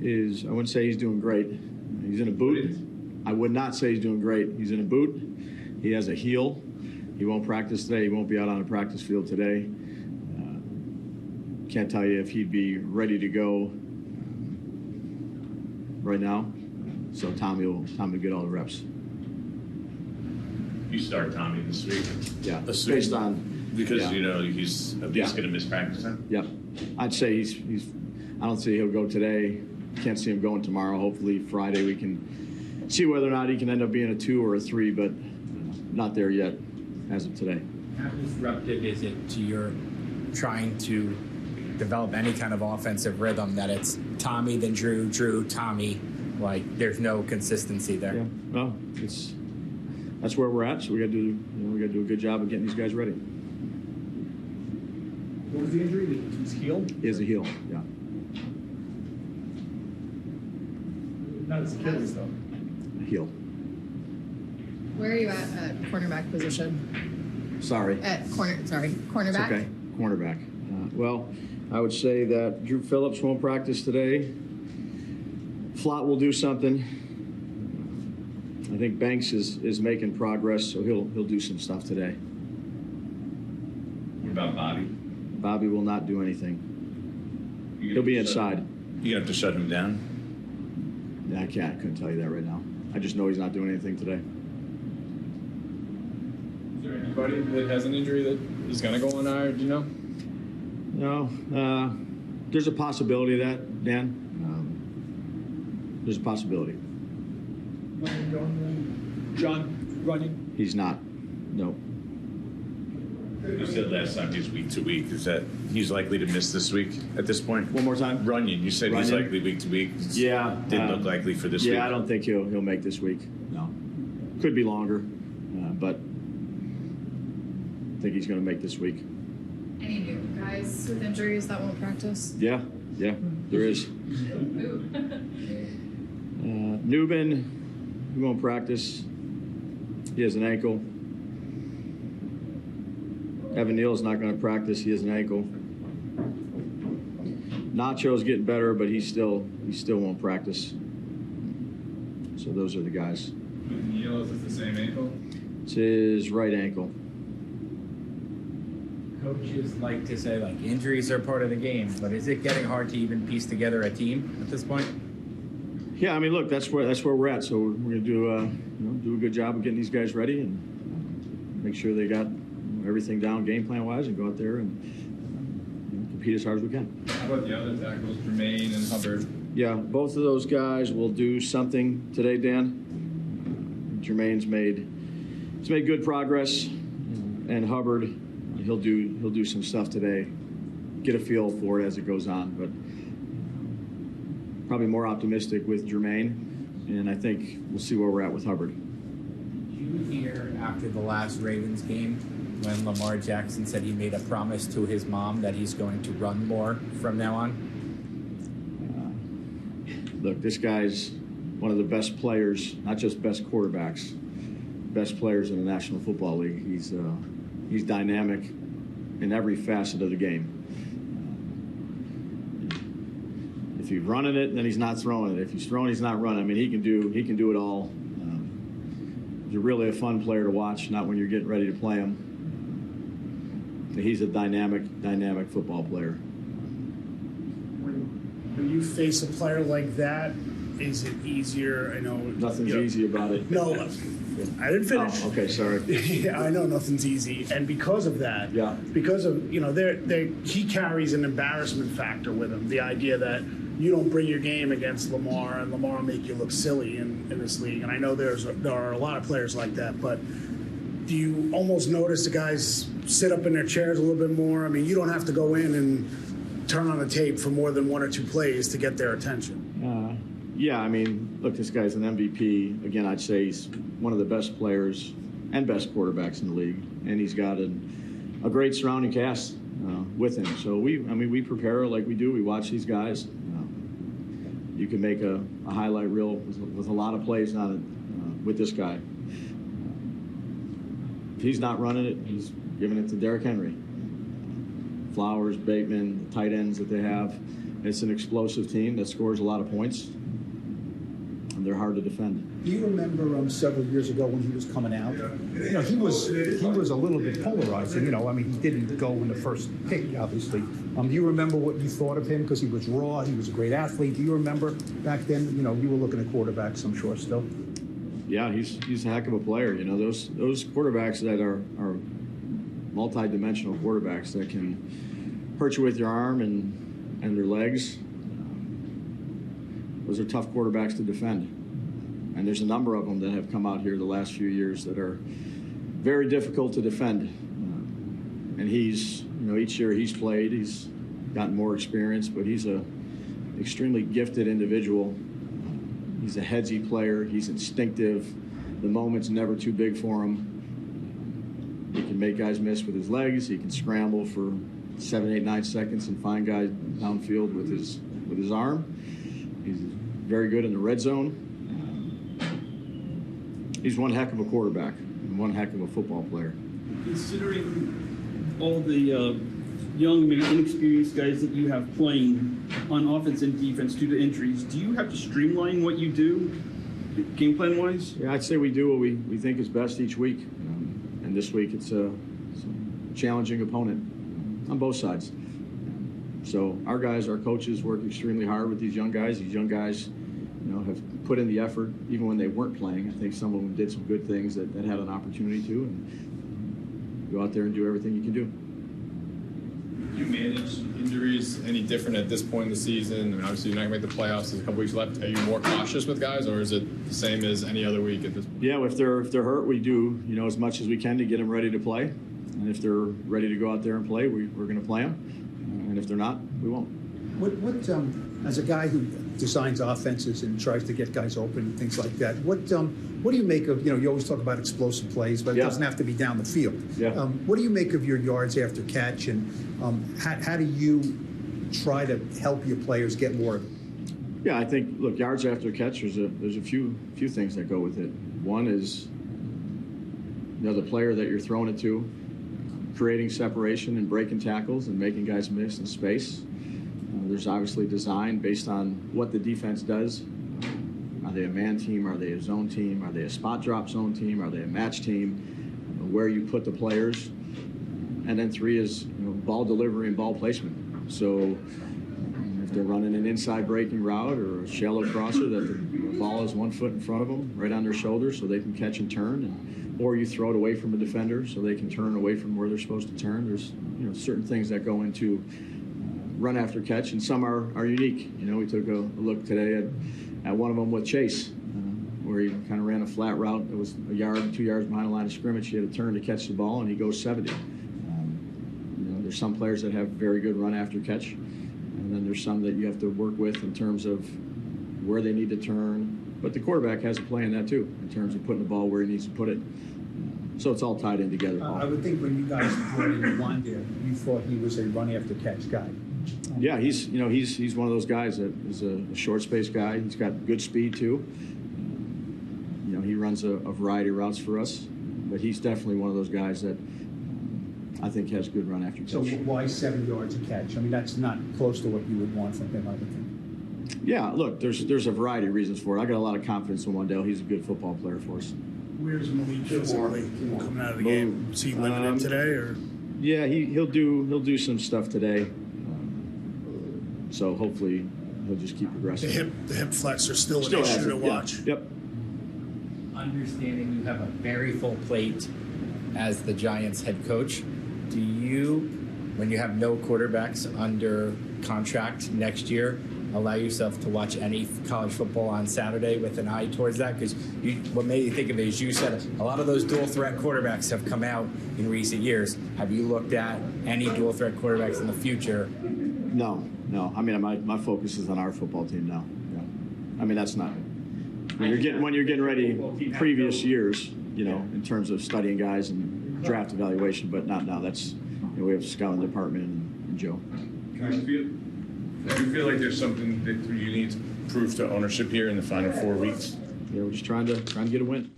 is, I wouldn't say he's doing great. He's in a boot. I would not say he's doing great. He's in a boot. He has a heel. He won't practice today. He won't be out on the practice field today. Can't tell you if he'd be ready to go right now. So Tommy will get all the reps. You start Tommy this week? Yeah, based on... Because, you know, he's at least going to miss practice then? Yep. I'd say he's I don't see he'll go today. Can't see him going tomorrow. Hopefully Friday we can see whether or not he can end up being a 2 or a 3, but not there yet as of today. How disruptive is it to your trying to develop any kind of offensive rhythm that it's Tommy, then Drew, Drew, Tommy? Like, there's no consistency there. Yeah, well, that's where we're at. So we got to do a good job of getting these guys ready. What was the injury? His heel? He has a heel. Yeah. Not his Achilles though. A heel. Where are you at cornerback position? Sorry. Cornerback. It's okay. Cornerback. Well, I would say that Drew Phillips won't practice today. Flott will do something. I think Banks is making progress, so he'll do some stuff today. What about Bobby? Bobby will not do anything. He'll be inside. You have to shut him down? Yeah, I couldn't tell you that right now. I just know he's not doing anything today. Is there anybody that has an injury that is going to go on IR? Do you know? No. There's a possibility of that, Dan. There's a possibility. John running? He's not. No. You said last time he's week to week. Is that he's likely to miss this week at this point? One more time. Runyon. You said he's likely week to week. Yeah. Didn't look likely for this week. Yeah, I don't think he'll make this week. No. Could be longer, but I think he's going to make this week. Any new guys with injuries that won't practice? Yeah, there is. Newbin, he won't practice. He has an ankle. Evan Neal's not going to practice. He has an ankle. Nacho's getting better, but he still won't practice. So those are the guys. With Neal, is it the same ankle? It's his right ankle. Coaches like to say, like, injuries are part of the game, but is it getting hard to even piece together a team at this point? Yeah, I mean, look, that's where we're at. So we're going to do a good job of getting these guys ready and make sure they got everything down game plan wise, and go out there and compete as hard as we can. How about the other tackles, Jermaine and Hubbard? Yeah, both of those guys will do something today, Dan. Jermaine's made good progress, and Hubbard, he'll do some stuff today. Get a feel for it as it goes on, but probably more optimistic with Jermaine, and I think we'll see where we're at with Hubbard. Did you hear after the last Ravens game when Lamar Jackson said he made a promise to his mom that he's going to run more from now on? Look, this guy's one of the best players, not just best quarterbacks, best players in the National Football League. He's dynamic in every facet of the game. If he's running it, then he's not throwing it. If he's throwing, he's not running. I mean, he can do it all. He's really a fun player to watch, not when you're getting ready to play him. He's a dynamic football player. When you face a player like that, is it easier? I know nothing's easy about it. No, I didn't finish. Oh, okay, sorry. Yeah, I know nothing's easy, and because of that, because of he carries an embarrassment factor with him. The idea that you don't bring your game against Lamar, and Lamar will make you look silly in this league. And I know there are a lot of players like that, but do you almost notice the guys sit up in their chairs a little bit more? I mean, you don't have to go in and turn on the tape for more than one or two plays to get their attention. Yeah, I mean, look, this guy's an MVP. Again, I'd say he's one of the best players and best quarterbacks in the league, and he's got a great surrounding cast with him. So we prepare like we do. We watch these guys. You can make a highlight reel with a lot of plays on it with this guy. If he's not running it, he's giving it to Derrick Henry. Flowers, Bateman, the tight ends that they have. It's an explosive team that scores a lot of points, and they're hard to defend. Do you remember several years ago when he was coming out? You know, he was a little bit polarizing. You know, I mean, he didn't go in the first pick, obviously. Do you remember what you thought of him? Because he was raw, he was a great athlete. Do you remember back then? You know, you were looking at quarterbacks, I'm sure, still. Yeah, he's a heck of a player. You know, those quarterbacks that are multi-dimensional quarterbacks that can hurt you with your arm and their legs. Those are tough quarterbacks to defend. And there's a number of them that have come out here the last few years that are very difficult to defend. And he's, you know, each year he's played, he's gotten more experience, but he's a extremely gifted individual. He's a headsy player. He's instinctive. The moment's never too big for him. He can make guys miss with his legs. He can scramble for 7, 8, 9 seconds and find guys downfield with his arm. He's very good in the red zone. He's one heck of a quarterback and one heck of a football player. Considering all the young, maybe inexperienced guys that you have playing on offense and defense due to injuries, do you have to streamline what you do, game plan wise? Yeah, I'd say we do what we think is best each week. And this week it's a challenging opponent on both sides. So our guys, our coaches work extremely hard with these young guys. These young guys, you know, have put in the effort even when they weren't playing. I think some of them did some good things that had an opportunity to, and go out there and do everything you can do. Do you manage injuries any different at this point in the season? I mean, obviously you're not going to make the playoffs. There's a couple weeks left. Are you more cautious with guys, or is it the same as any other week at this point? Yeah, if they're hurt, we do, you know, as much as we can to get them ready to play. And if they're ready to go out there and play, we're going to play them. And if they're not, we won't. What as a guy who designs offenses and tries to get guys open and things like that, what do you make of, you know, you always talk about explosive plays, but it doesn't have to be down the field. Yeah. What do you make of your yards after catch, and how do you try to help your players get more of it? Yeah, I think, look, yards after catch, there's a few things that go with it. One is, you know, the player that you're throwing it to, creating separation and breaking tackles and making guys miss in space. There's obviously design based on what the defense does. Are they a man team? Are they a zone team? Are they a spot drop zone team? Are they a match team? Where you put the players. And then 3 is, you know, ball delivery and ball placement. So if they're running an inside breaking route or a shallow crosser, that the ball is 1 foot in front of them, right on their shoulder, so they can catch and turn. Or you throw it away from a defender so they can turn away from where they're supposed to turn. There's, you know, certain things that go into run after catch, and some are unique. You know, we took a look today at one of them with Chase, where he kind of ran a flat route that was 1 yard, 2 yards behind the line of scrimmage. He had a turn to catch the ball, and he goes 70. You know, there's some players that have very good run after catch, and then there's some that you have to work with in terms of where they need to turn. But the quarterback has a play in that too, in terms of putting the ball where he needs to put it. So it's all tied in together. I would think when you guys brought in Wandale, you thought he was a run after catch guy. Yeah, he's one of those guys that is a short space guy. He's got good speed too. You know, he runs a variety of routes for us, but he's definitely one of those guys that I think has good run after catch. So why 7 yards a catch? I mean, that's not close to what you would want from him, I would think. Yeah, look, there's a variety of reasons for it. I got a lot of confidence in Wandale. He's a good football player for us. Where's Malik physically coming out of the game? Is he limited today, or? Yeah, he'll do some stuff today. So hopefully he'll just keep progressing. The hip flexor still an has issue it, to watch. Yeah. Yep. Understanding you have a very full plate as the Giants head coach, do you, when you have no quarterbacks under contract next year, allow yourself to watch any college football on Saturday with an eye towards that? Because what made you think of it is you said a lot of those dual threat quarterbacks have come out in recent years. Have you looked at any dual threat quarterbacks in the future? No. I mean, my focus is on our football team now. Yeah. I mean, that's not when you're getting ready previous years, you know, in terms of studying guys and draft evaluation, but not now. That's, you know, we have a scouting department and Joe. Do you feel like there's something that you need to prove to ownership here in the final 4 weeks? Yeah, we're just trying to get a win.